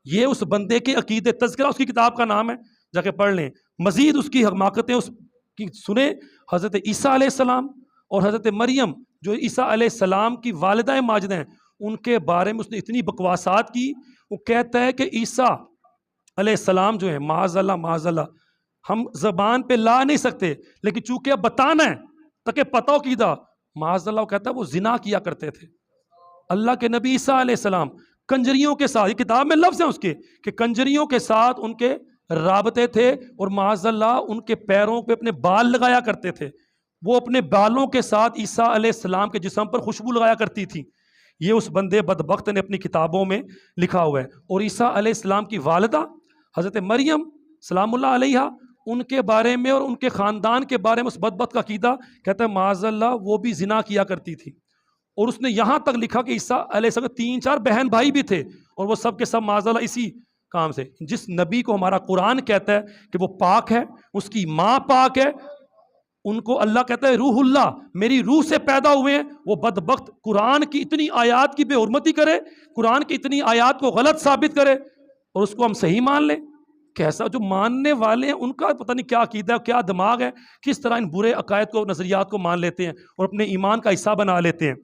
یہ اس بندے کے عقیدے, تذکرہ اس کی کتاب کا نام ہے, جا کے پڑھ لیں. مزید اس کی حماقتیں اس کی سنیں. حضرت عیسیٰ علیہ السلام اور حضرت مریم جو عیسیٰ علیہ السلام کی والدہ ماجدہ ہیں, ان کے بارے میں اس نے اتنی بکواسات کی. وہ کہتا ہے کہ عیسیٰ علیہ السلام جو ہے معاذ اللہ ہم زبان پہ لا نہیں سکتے, لیکن چونکہ اب بتانا ہے تاکہ پتہ ہو کیدا, معاذ اللہ کہتا ہے وہ زنا کیا کرتے تھے. اللہ کے نبی عیسیٰ علیہ السلام کنجریوں کے ساتھ, یہ کتاب میں لفظ ہیں اس کے کہ کنجریوں کے ساتھ ان کے رابطے تھے, اور معاذ اللہ ان کے پیروں پہ اپنے بال لگایا کرتے تھے. وہ اپنے بالوں کے ساتھ عیسیٰ علیہ السلام کے جسم پر خوشبو لگایا کرتی تھی. یہ اس بندے بدبخت نے اپنی کتابوں میں لکھا ہوا ہے. اور عیسیٰ علیہ السلام کی والدہ حضرت مریم سلام اللہ علیہ, ان کے بارے میں اور ان کے خاندان کے بارے میں اس بدبخت کا عقیدہ, کہتا ہے معاذ اللہ وہ بھی زنا کیا کرتی تھی. اور اس نے یہاں تک لکھا کہ عیسیٰ علیہ السلام کے 3-4 بہن بھائی بھی تھے, اور وہ سب کے سب معاذ اللہ اسی کام سے. جس نبی کو ہمارا قرآن کہتا ہے کہ وہ پاک ہے, اس کی ماں پاک ہے, ان کو اللہ کہتا ہے روح اللہ, میری روح سے پیدا ہوئے ہیں. وہ بدبخت قرآن کی اتنی آیات کی بے حرمتی کرے, قرآن کی اتنی آیات کو غلط ثابت کرے, اور اس کو ہم صحیح مان لیں. کیسا جو ماننے والے ہیں ان کا پتہ نہیں کیا عقیدہ ہے, کیا دماغ ہے, کس طرح ان برے عقائد کو, نظریات کو مان لیتے ہیں اور اپنے ایمان کا حصہ بنا لیتے ہیں.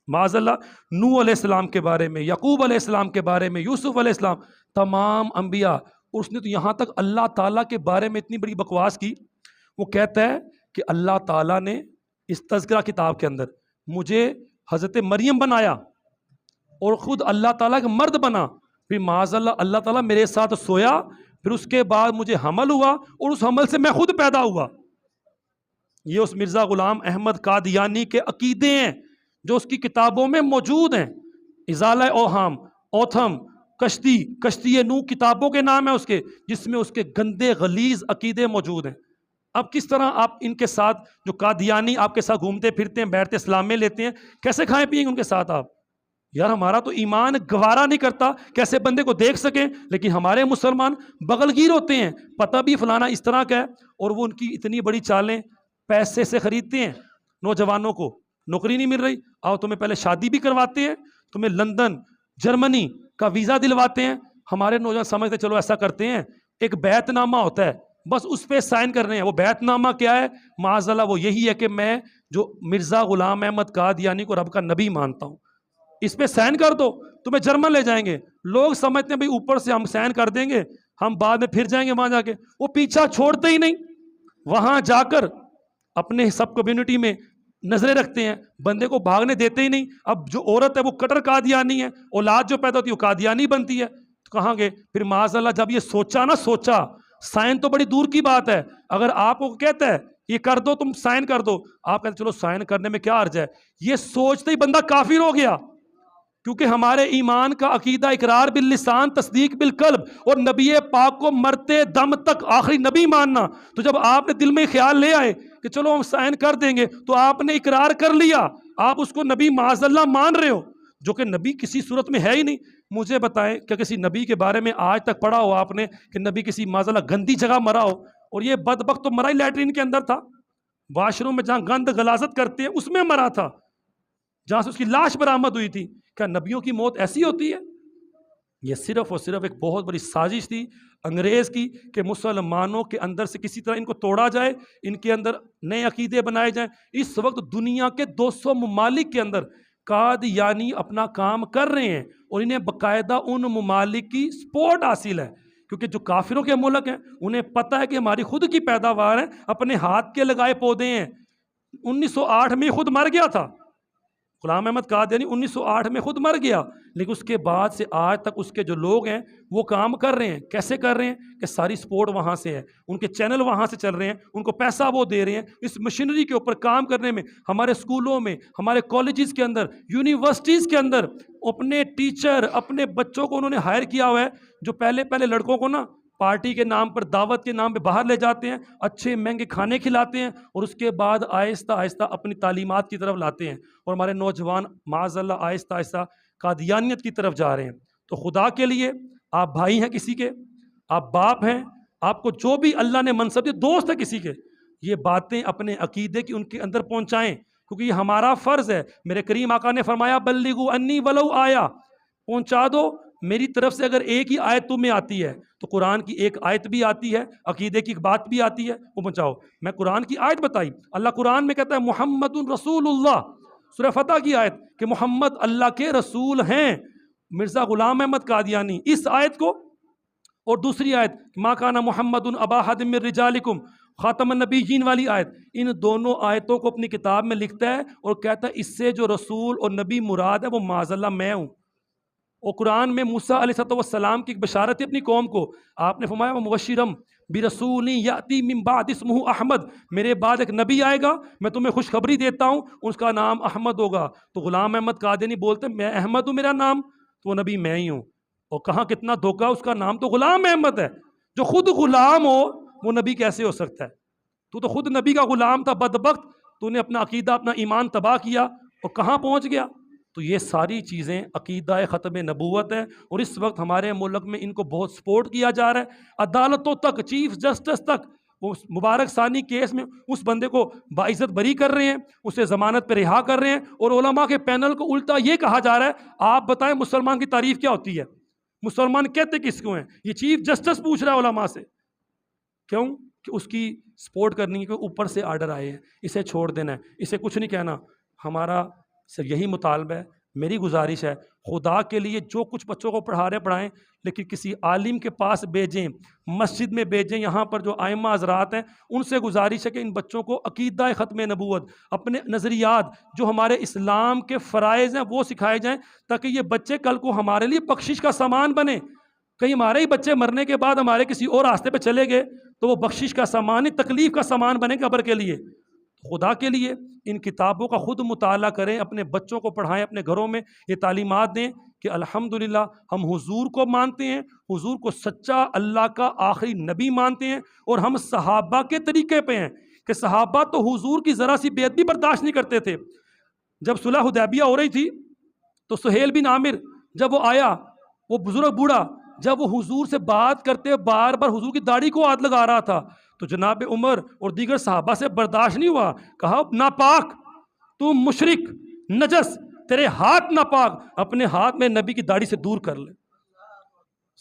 معاذ اللہ نوح علیہ السلام کے بارے میں, یعقوب علیہ السلام کے بارے میں, یوسف علیہ السلام, تمام انبیاء. اور اس نے تو یہاں تک اللہ تعالیٰ کے بارے میں اتنی بڑی بکواس کی. وہ کہتا ہے کہ اللہ تعالیٰ نے اس تذکرہ کتاب کے اندر مجھے حضرت مریم بنایا اور خود اللہ تعالیٰ کا مرد بنا. پھر معاذ اللہ اللہ تعالیٰ میرے ساتھ سویا, پھر اس کے بعد مجھے حمل ہوا اور اس حمل سے میں خود پیدا ہوا. یہ اس مرزا غلام احمد قادیانی کے عقیدے ہیں جو اس کی کتابوں میں موجود ہیں. ازالہ اوہام, اوتھم, کشتی نوح کتابوں کے نام ہیں اس کے, جس میں اس کے گندے غلیظ عقیدے موجود ہیں. اب کس طرح آپ ان کے ساتھ جو قادیانی آپ کے ساتھ گھومتے پھرتے ہیں، بیعت اسلام میں لیتے ہیں، کیسے کھائیں پیئیں گے ان کے ساتھ آپ؟ یار ہمارا تو ایمان گوارا نہیں کرتا کیسے بندے کو دیکھ سکیں، لیکن ہمارے مسلمان بغل گیر ہوتے ہیں، پتہ بھی فلانا اس طرح کا ہے، اور وہ ان کی اتنی بڑی چالیں پیسے سے خریدتے ہیں۔ نوجوانوں کو نوکری نہیں مل رہی، آؤ تمہیں پہلے شادی بھی کرواتے ہیں، تمہیں لندن جرمنی کا ویزا دلواتے ہیں۔ ہمارے نوجوان سمجھتے چلو ایسا کرتے ہیں، ایک بیعت نامہ ہوتا ہے بس اس پہ سائن کرنے ہیں۔ وہ بیعت نامہ کیا ہے؟ معاذ اللہ وہ یہی ہے کہ میں جو مرزا غلام احمد قادیانی کو رب کا نبی مانتا ہوں، اس پہ سائن کر دو، تمہیں جرمن لے جائیں گے۔ لوگ سمجھتے ہیں بھئی اوپر سے ہم سائن کر دیں گے، ہم بعد میں پھر جائیں گے وہاں جا کے۔ وہ پیچھا چھوڑتے ہی نہیں، وہاں جا کر اپنے سب کمیونٹی میں نظریں رکھتے ہیں، بندے کو بھاگنے دیتے ہی نہیں۔ اب جو عورت ہے وہ کٹر قادیانی ہے، اولاد جو پیدا ہوتی ہے وہ قادیانی بنتی ہے، تو کہاں گے پھر معاذ اللہ؟ جب یہ سوچا سائن تو بڑی دور کی بات ہے، اگر آپ کو کہتا ہے یہ کر دو تم سائن کر دو، آپ کہتے چلو سائن کرنے میں کیا حرج ہے، یہ سوچتے ہی بندہ کافر ہو گیا۔ کیونکہ ہمارے ایمان کا عقیدہ اقرار باللسان تصدیق بالقلب، اور نبی پاک کو مرتے دم تک آخری نبی ماننا۔ تو جب آپ نے دل میں خیال لے آئے کہ چلو ہم سائن کر دیں گے، تو آپ نے اقرار کر لیا، آپ اس کو نبی معاذ اللہ مان رہے ہو، جو کہ نبی کسی صورت میں ہے ہی نہیں۔ مجھے بتائیں کہ کسی نبی کے بارے میں آج تک پڑھا ہو آپ نے کہ نبی کسی معاذ اللہ گندی جگہ مرا ہو؟ اور یہ بدبخت تو مرا ہی لیٹرین کے اندر تھا، واش روم میں جہاں گند غلاظت کرتے ہیں اس میں مرا تھا، جہاں سے اس کی لاش برآمد ہوئی تھی۔ کیا نبیوں کی موت ایسی ہوتی ہے؟ یہ صرف اور صرف ایک بہت بڑی سازش تھی انگریز کی کہ مسلمانوں کے اندر سے کسی طرح ان کو توڑا جائے، ان کے اندر نئے عقیدے بنائے جائیں۔ اس وقت دنیا کے 200 ممالک کے اندر قادیانی اپنا کام کر رہے ہیں، اور انہیں باقاعدہ ان ممالک کی سپورٹ حاصل ہے، کیونکہ جو کافروں کے ملک ہیں انہیں پتہ ہے کہ ہماری خود کی پیداوار ہے، اپنے ہاتھ کے لگائے پودے ہیں۔ 1908 میں خود مر گیا تھا غلام احمد قادیانی، 1908 میں خود مر گیا، لیکن اس کے بعد سے آج تک اس کے جو لوگ ہیں وہ کام کر رہے ہیں۔ کیسے کر رہے ہیں؟ کہ ساری سپورٹ وہاں سے ہے، ان کے چینل وہاں سے چل رہے ہیں، ان کو پیسہ وہ دے رہے ہیں اس مشینری کے اوپر کام کرنے میں۔ ہمارے اسکولوں میں، ہمارے کالجز کے اندر، یونیورسٹیز کے اندر اپنے ٹیچر، اپنے بچوں کو انہوں نے ہائر کیا ہوا ہے، جو پہلے لڑکوں کو نا پارٹی کے نام پر، دعوت کے نام پہ باہر لے جاتے ہیں، اچھے مہنگے کھانے کھلاتے ہیں، اور اس کے بعد آہستہ آہستہ اپنی تعلیمات کی طرف لاتے ہیں، اور ہمارے نوجوان معاذ اللہ آہستہ آہستہ قادیانیت کی طرف جا رہے ہیں۔ تو خدا کے لیے آپ بھائی ہیں کسی کے، آپ باپ ہیں، آپ کو جو بھی اللہ نے منصب دیا، دوست ہے کسی کے، یہ باتیں اپنے عقیدے کی ان کے اندر پہنچائیں، کیونکہ یہ ہمارا فرض ہے۔ میرے کریم آقا نے فرمایا بلغوا انی ولو آیا، پہنچا دو میری طرف سے، اگر ایک ہی آیت تم میں آتی ہے تو قرآن کی ایک آیت بھی آتی ہے، عقیدے کی ایک بات بھی آتی ہے، وہ پہنچاؤ۔ میں قرآن کی آیت بتائی، اللہ قرآن میں کہتا ہے محمد رسول اللہ، سورہ فتح کی آیت کہ محمد اللہ کے رسول ہیں، مرزا غلام احمد قادیانی، اس آیت کو، اور دوسری آیت ما کان محمد ابا احد من رجالکم خاتم النبیین والی آیت، ان دونوں آیتوں کو اپنی کتاب میں لکھتا ہے اور کہتا ہے اس سے جو رسول اور نبی مراد ہے وہ معاذ اللہ میں ہوں۔ اور قرآن میں موسیٰ علیہ السلام کی ایک بشارت ہے اپنی قوم کو، آپ نے فرمایا مبشرم برسول یاتی من بعد اسمہ احمد، میرے بعد ایک نبی آئے گا، میں تمہیں خوشخبری دیتا ہوں، اس کا نام احمد ہوگا۔ تو غلام احمد قادیانی بولتے ہیں میں احمد ہوں میرا نام، تو وہ نبی میں ہی ہوں۔ اور کہاں کتنا دھوکہ، اس کا نام تو غلام احمد ہے، جو خود غلام ہو وہ نبی کیسے ہو سکتا ہے؟ تو خود نبی کا غلام تھا، بدبخت، تو نے اپنا عقیدہ اپنا ایمان تباہ کیا اور کہاں پہنچ گیا۔ تو یہ ساری چیزیں عقیدہ ختم نبوت ہے، اور اس وقت ہمارے ملک میں ان کو بہت سپورٹ کیا جا رہا ہے، عدالتوں تک، چیف جسٹس تک، وہ مبارک ثانی کیس میں اس بندے کو باعزت بری کر رہے ہیں، اسے ضمانت پہ رہا کر رہے ہیں، اور علماء کے پینل کو الٹا یہ کہا جا رہا ہے آپ بتائیں مسلمان کی تعریف کیا ہوتی ہے، مسلمان کہتے کس کو ہیں؟ یہ چیف جسٹس پوچھ رہا ہے علماء سے، کیوں؟ کہ اس کی سپورٹ کرنی ہے، کہ اوپر سے آرڈر آئے ہیں، اسے چھوڑ دینا ہے، اسے کچھ نہیں کہنا۔ ہمارا صرف یہی مطالبہ ہے، میری گزارش ہے، خدا کے لیے جو کچھ بچوں کو پڑھا رہے پڑھائیں، لیکن کسی عالم کے پاس بھیجیں، مسجد میں بھیجیں، یہاں پر جو ائمہ حضرات ہیں ان سے گزارش ہے کہ ان بچوں کو عقیدہ ختم نبوت، اپنے نظریات جو ہمارے اسلام کے فرائض ہیں وہ سکھائے جائیں، تاکہ یہ بچے کل کو ہمارے لیے بخشش کا سامان بنے۔ کہیں ہمارے ہی بچے مرنے کے بعد ہمارے کسی اور راستے پہ چلے گئے تو وہ بخشش کا سامان ہی تکلیف کا سامان بنے قبر کے لیے۔ خدا کے لیے ان کتابوں کا خود مطالعہ کریں، اپنے بچوں کو پڑھائیں، اپنے گھروں میں یہ تعلیمات دیں کہ الحمدللہ ہم حضور کو مانتے ہیں، حضور کو سچا اللہ کا آخری نبی مانتے ہیں، اور ہم صحابہ کے طریقے پہ ہیں کہ صحابہ تو حضور کی ذرا سی بے ادبی برداشت نہیں کرتے تھے۔ جب صلح حدیبیہ ہو رہی تھی تو سہیل بن عامر جب وہ آیا، وہ بزرگ بوڑھا، جب وہ حضور سے بات کرتے بار بار حضور کی داڑھی کو ہاتھ لگا رہا تھا تو جناب عمر اور دیگر صحابہ سے برداشت نہیں ہوا، کہا ناپاک، تو مشرک، نجس، تیرے ہاتھ ناپاک، اپنے ہاتھ میں نبی کی داڑھی سے دور کر لے۔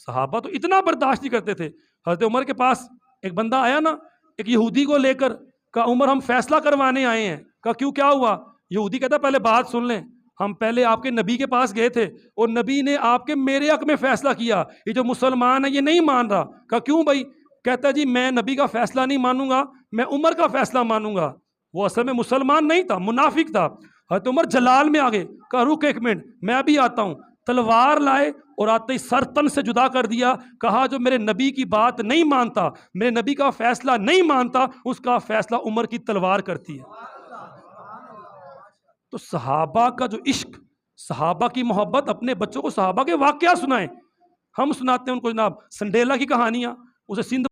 صحابہ تو اتنا برداشت نہیں کرتے تھے۔ حضرت عمر کے پاس ایک بندہ آیا نا، ایک یہودی کو لے کر، کہا عمر ہم فیصلہ کروانے آئے ہیں۔ کہا کیوں، کیا ہوا؟ یہودی کہتا پہلے بات سن لیں، ہم پہلے آپ کے نبی کے پاس گئے تھے اور نبی نے آپ کے میرے حق میں فیصلہ کیا، یہ جو مسلمان ہے یہ نہیں مان رہا۔ کہا کیوں بھائی؟ کہتا جی میں نبی کا فیصلہ نہیں مانوں گا، میں عمر کا فیصلہ مانوں گا۔ وہ اصل میں مسلمان نہیں تھا، منافق تھا۔ حضرت عمر جلال میں آگے، کہا رک ایک منٹ میں ابھی آتا ہوں۔ تلوار لائے اور آتے ہی سر تن سے جدا کر دیا، کہا جو میرے نبی کی بات نہیں مانتا، میرے نبی کا فیصلہ نہیں مانتا، اس کا فیصلہ عمر کی تلوار کرتی ہے۔ تو صحابہ کا جو عشق، صحابہ کی محبت، اپنے بچوں کو صحابہ کے واقعہ سنائیں۔ ہم سناتے ہیں ان کو جناب سنڈیلا کی کہانیاں، اسے سندھ